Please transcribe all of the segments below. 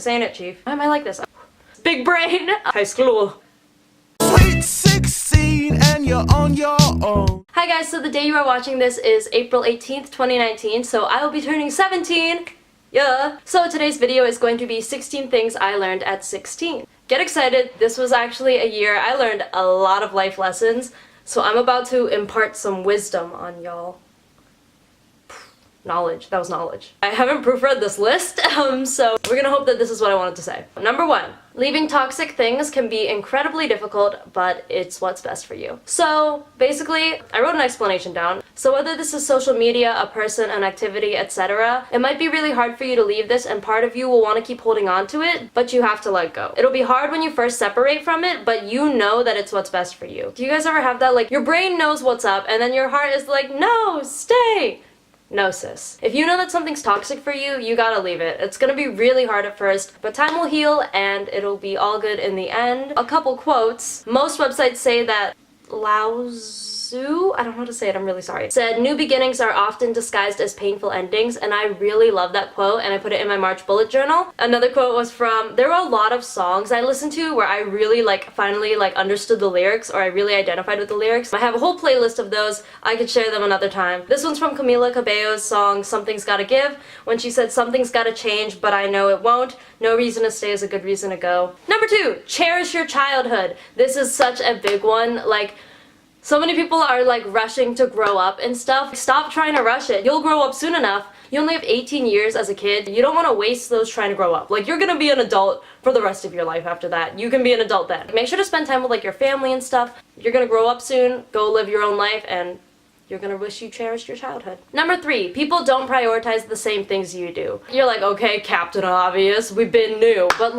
This ain't it, Chief. Why am I like this? Big brain! High school. Sweet 16 and you're on your own. Hi guys, so the day you are watching this is April 18th, 2019, so I will be turning 17. Yeah. So today's video is going to be 16 things I learned at 16. Get excited, this was actually a year I learned a lot of life lessons, so I'm about to impart some wisdom on y'all. Knowledge. That was knowledge. I haven't proofread this list, so we're gonna hope that this is what I wanted to say. Number 1. Leaving toxic things can be incredibly difficult, but it's what's best for you. So, basically, I wrote an explanation down. So whether this is social media, a person, an activity, etc., it might be really hard for you to leave this, and part of you will want to keep holding on to it, but you have to let go. It'll be hard when you first separate from it, but you know that it's what's best for you. Do you guys ever have that? Like, your brain knows what's up, and then your heart is like, no, stay! No, sis. If you know that something's toxic for you, you gotta leave it. It's gonna be really hard at first, but time will heal and it'll be all good in the end. A couple quotes. Most websites say that I don't know how to say it, I'm really sorry, said, "New beginnings are often disguised as painful endings," and I really love that quote, and I put it in my March bullet journal. Another quote was from, there were a lot of songs I listened to where I really finally understood the lyrics, or I really identified with the lyrics. I have a whole playlist of those. I could share them another time. This one's from Camila Cabello's song Something's Gotta Give, when she said, "Something's gotta change, but I know it won't. No reason to stay is a good reason to go." Number 2, cherish your childhood. This is such a big one. So many people are rushing to grow up and stuff. Stop trying to rush it. You'll grow up soon enough. You only have 18 years as a kid. You don't want to waste those trying to grow up. You're gonna be an adult for the rest of your life after that. You can be an adult then. Make sure to spend time with your family and stuff. You're gonna grow up soon, go live your own life, and you're gonna wish you cherished your childhood. Number 3, people don't prioritize the same things you do. You're like, okay, Captain Obvious, we've been new, but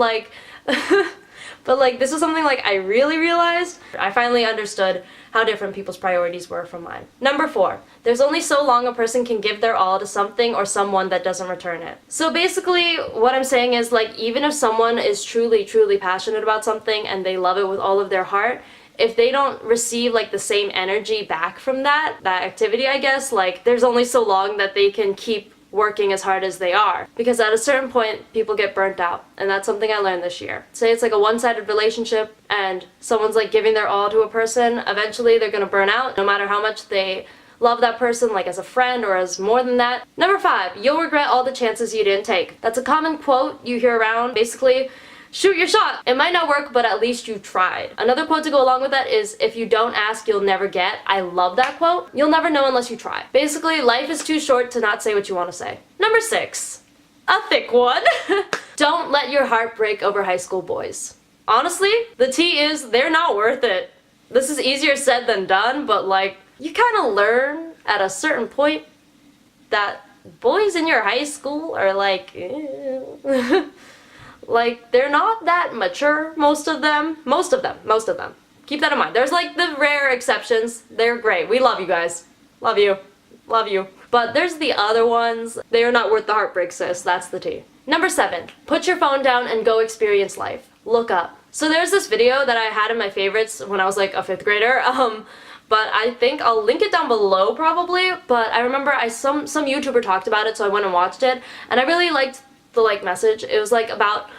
this is something I really realized. I finally understood how different people's priorities were from mine. Number 4, there's only so long a person can give their all to something or someone that doesn't return it. So basically, what I'm saying is, even if someone is truly, truly passionate about something and they love it with all of their heart, if they don't receive the same energy back from that activity, I guess, there's only so long that they can keep working as hard as they are, because at a certain point people get burnt out, and that's something I learned this year. Say it's a one-sided relationship and someone's giving their all to a person, eventually they're gonna burn out no matter how much they love that person as a friend or as more than that. Number 5, you'll regret all the chances you didn't take. That's a common quote you hear around. Basically, shoot your shot. It might not work, but at least you tried. Another quote to go along with that is, if you don't ask, you'll never get. I love that quote. You'll never know unless you try. Basically, life is too short to not say what you want to say. Number 6, a thick one. Don't let your heart break over high school boys. Honestly, the tea is, they're not worth it. This is easier said than done, but you kind of learn at a certain point that boys in your high school are they're not that mature, most of them. Keep that in mind. There's the rare exceptions. They're great. We love you guys. Love you. Love you. But there's the other ones. They are not worth the heartbreak, sis. That's the tea. Number 7, put your phone down and go experience life. Look up. So there's this video that I had in my favorites when I was a 5th grader. But I think I'll link it down below probably. But I remember some YouTuber talked about it, so I went and watched it, and I really liked the message. It was about,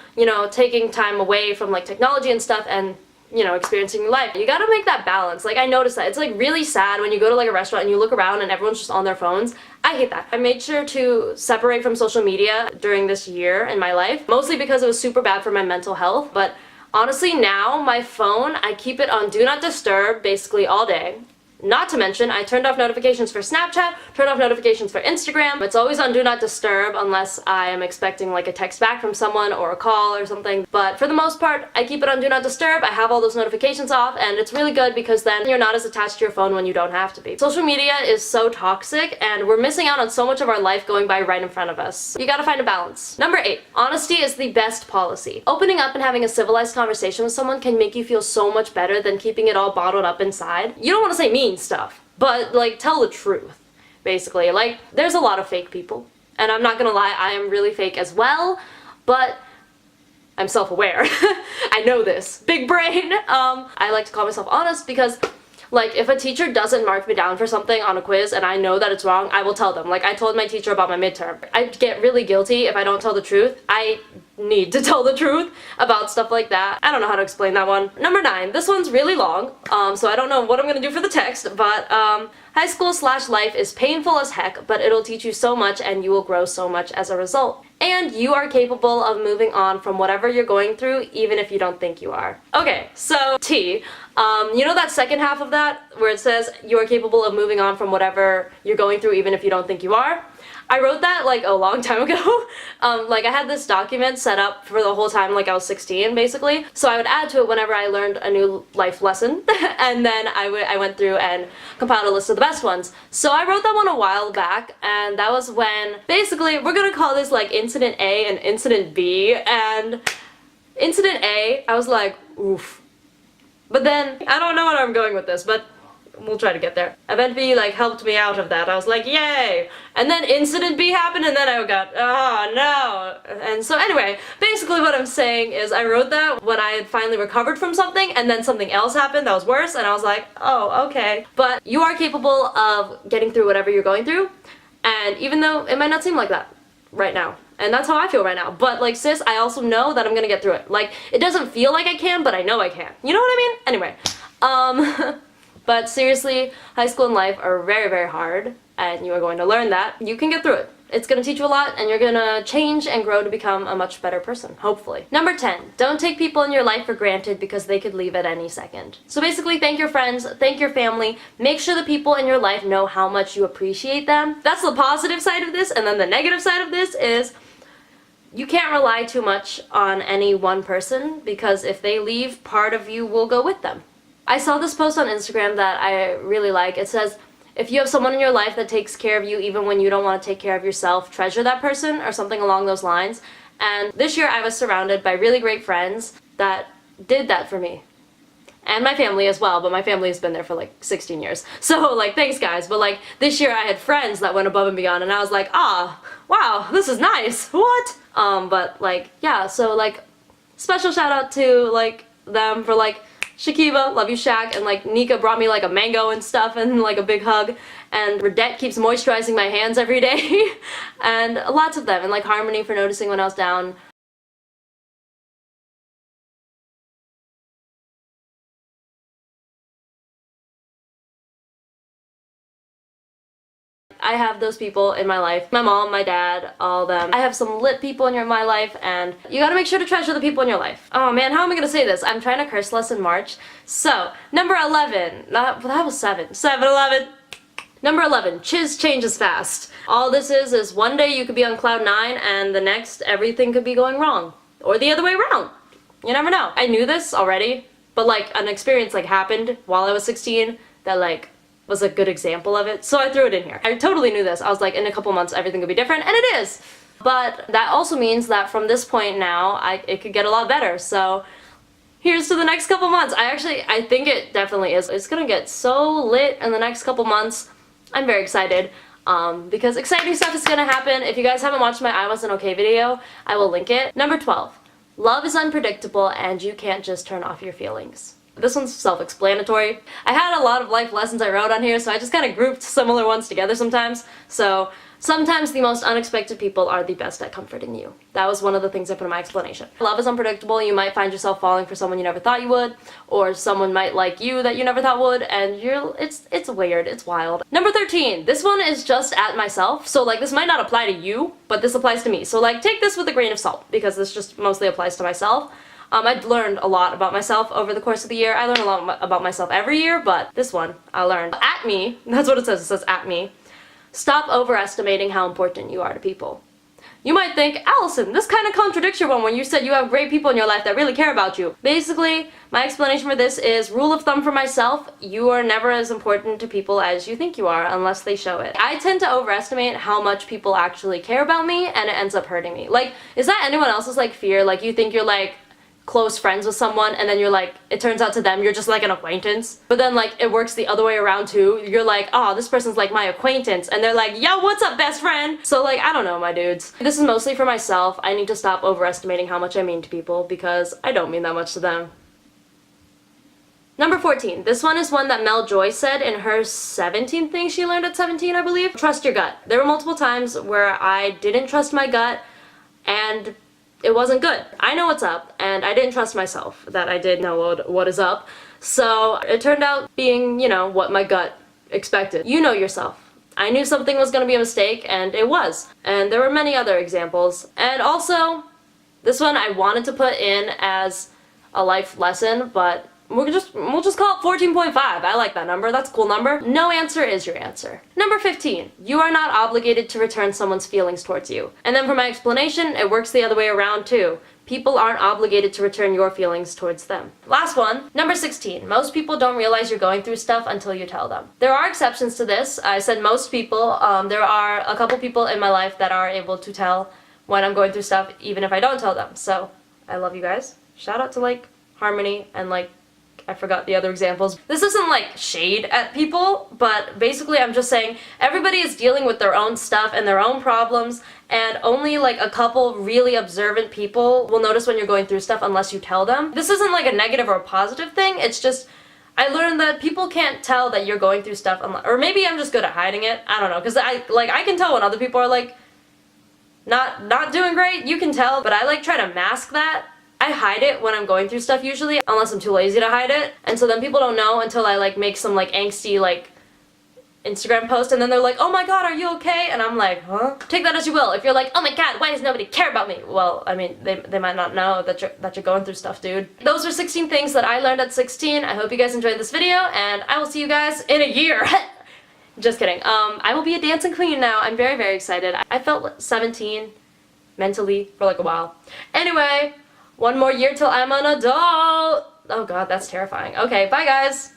taking time away from technology and stuff and, experiencing life. You gotta make that balance. I noticed that. It's really sad when you go to a restaurant and you look around and everyone's just on their phones. I hate that. I made sure to separate from social media during this year in my life, mostly because it was super bad for my mental health, but honestly now, my phone, I keep it on Do Not Disturb basically all day. Not to mention, I turned off notifications for Snapchat, turned off notifications for Instagram. It's always on Do Not Disturb unless I am expecting a text back from someone or a call or something. But for the most part, I keep it on Do Not Disturb. I have all those notifications off, and it's really good because then you're not as attached to your phone when you don't have to be. Social media is so toxic, and we're missing out on so much of our life going by right in front of us. You gotta find a balance. Number 8, honesty is the best policy. Opening up and having a civilized conversation with someone can make you feel so much better than keeping it all bottled up inside. You don't want to say mean stuff, but tell the truth, basically. There's a lot of fake people, and I'm not gonna lie, I am really fake as well, but I'm self-aware. I know this. Big brain. I like to call myself honest because if a teacher doesn't mark me down for something on a quiz and I know that it's wrong, I will tell them. I told my teacher about my midterm. I get really guilty if I don't tell the truth. I need to tell the truth about stuff like that. I don't know how to explain that one. Number 9, this one's really long, so I don't know what I'm gonna do for the text, but high school / life is painful as heck, but it'll teach you so much and you will grow so much as a result. And you are capable of moving on from whatever you're going through, even if you don't think you are. Okay, so T, you know that second half of that where it says you are capable of moving on from whatever you're going through, even if you don't think you are? I wrote that like a long time ago. Like I had this document set up for the whole time like I was 16 basically. So I would add to it whenever I learned a new life lesson and then I went through and compiled a list of the best ones. So I wrote that one a while back and that was when basically we're gonna call this like incident A and incident B, and incident A I was like oof. But then I don't know where I'm going with this, but we'll try to get there. Event B like helped me out of that. I was like, yay! And then incident B happened and then I got, oh no! And so anyway, basically what I'm saying is I wrote that when I had finally recovered from something and then something else happened that was worse and I was like, oh, okay. But you are capable of getting through whatever you're going through, and even though it might not seem like that right now. And that's how I feel right now. But like sis, I also know that I'm gonna get through it. Like, it doesn't feel like I can, but I know I can. You know what I mean? Anyway, but seriously, high school and life are very, very hard, and you are going to learn that. You can get through it. It's going to teach you a lot, and you're going to change and grow to become a much better person, hopefully. Number 10, don't take people in your life for granted because they could leave at any second. So basically, thank your friends, thank your family, make sure the people in your life know how much you appreciate them. That's the positive side of this, and then the negative side of this is you can't rely too much on any one person because if they leave, part of you will go with them. I saw this post on Instagram that I really like. It says, if you have someone in your life that takes care of you even when you don't want to take care of yourself, treasure that person, or something along those lines. And this year I was surrounded by really great friends that did that for me. And my family as well, but my family has been there for like 16 years. So like, thanks guys. But like, this year I had friends that went above and beyond and I was like, ah, wow, this is nice. What? But like, yeah, so like, special shout out to like them for like, Shakiba, love you Shaq, and like Nika brought me like a mango and stuff and like a big hug, and Redette keeps moisturizing my hands every day, and lots of them, and like Harmony for noticing when I was down. I have those people in my life. My mom, my dad, all of them. I have some lit people in my life, and you gotta make sure to treasure the people in your life. Oh man, how am I gonna say this? I'm trying to curse less in March. So, number 11. That was 7. 11. Number 11, chiz changes fast. All this is one day you could be on cloud 9 and the next everything could be going wrong. Or the other way around. You never know. I knew this already, but like an experience like happened while I was 16 that like was a good example of it, so I threw it in here. I totally knew this. I was like, in a couple months everything could be different, and it is! But that also means that from this point now, it could get a lot better, so here's to the next couple months. I think it definitely is. It's gonna get so lit in the next couple months. I'm very excited, because exciting stuff is gonna happen. If you guys haven't watched my I Wasn't Okay video, I will link it. Number 12, love is unpredictable and you can't just turn off your feelings. This one's self-explanatory. I had a lot of life lessons I wrote on here, so I just kind of grouped similar ones together sometimes. So, sometimes the most unexpected people are the best at comforting you. That was one of the things I put in my explanation. Love is unpredictable. You might find yourself falling for someone you never thought you would, or someone might like you that you never thought would, and it's weird, it's wild. Number 13, this one is just at myself, so like this might not apply to you, but this applies to me. So like take this with a grain of salt, because this just mostly applies to myself. I've learned a lot about myself over the course of the year. I learn a lot about myself every year, but this one I learned. At me, that's what it says at me. Stop overestimating how important you are to people. You might think, Allison, this kind of contradicts your one when you said you have great people in your life that really care about you. Basically, my explanation for this is, rule of thumb for myself, you are never as important to people as you think you are unless they show it. I tend to overestimate how much people actually care about me, and it ends up hurting me. Like, is that anyone else's like fear? Like, you think you're like close friends with someone and then you're like, it turns out to them you're just like an acquaintance, but then like it works the other way around too. You're like, oh, this person's like my acquaintance, and they're like, yo, what's up, best friend? So like, I don't know, my dudes. This is mostly for myself. I need to stop overestimating how much I mean to people because I don't mean that much to them. Number 14. This one is one that Mel Joy said in her 17th thing she learned at 17, I believe. Trust your gut. There were multiple times where I didn't trust my gut, and it wasn't good. I know what's up, and I didn't trust myself that I did know what is up. So it turned out being, you know, what my gut expected. You know yourself. I knew something was going to be a mistake, and it was. And there were many other examples. And also, this one I wanted to put in as a life lesson, but we'll just call it 14.5. I like that number. That's a cool number. No answer is your answer. Number 15. You are not obligated to return someone's feelings towards you. And then for my explanation, it works the other way around too. People aren't obligated to return your feelings towards them. Last one, number 16. Most people don't realize you're going through stuff until you tell them. There are exceptions to this. I said most people. There are a couple people in my life that are able to tell when I'm going through stuff even if I don't tell them. So, I love you guys. Shout out to like Harmony and like I forgot the other examples. This isn't like shade at people, but basically I'm just saying everybody is dealing with their own stuff and their own problems, and only like a couple really observant people will notice when you're going through stuff unless you tell them. This isn't like a negative or a positive thing, it's just I learned that people can't tell that you're going through stuff unless, or maybe I'm just good at hiding it. I don't know, because I can tell when other people are like not doing great. You can tell, but I like try to mask that. I hide it when I'm going through stuff usually, unless I'm too lazy to hide it. And so then people don't know until I like make some like angsty like Instagram post, and then they're like, oh my god, are you okay? And I'm like, huh? Take that as you will. If you're like, oh my god, why does nobody care about me? Well, I mean, they might not know that you're going through stuff, dude. Those are 16 things that I learned at 16. I hope you guys enjoyed this video, and I will see you guys in a year. Just kidding. I will be a dancing queen now. I'm very, very excited. I felt 17 mentally for like a while. Anyway, one more year till I'm an adult. Oh god, that's terrifying. Okay, bye guys.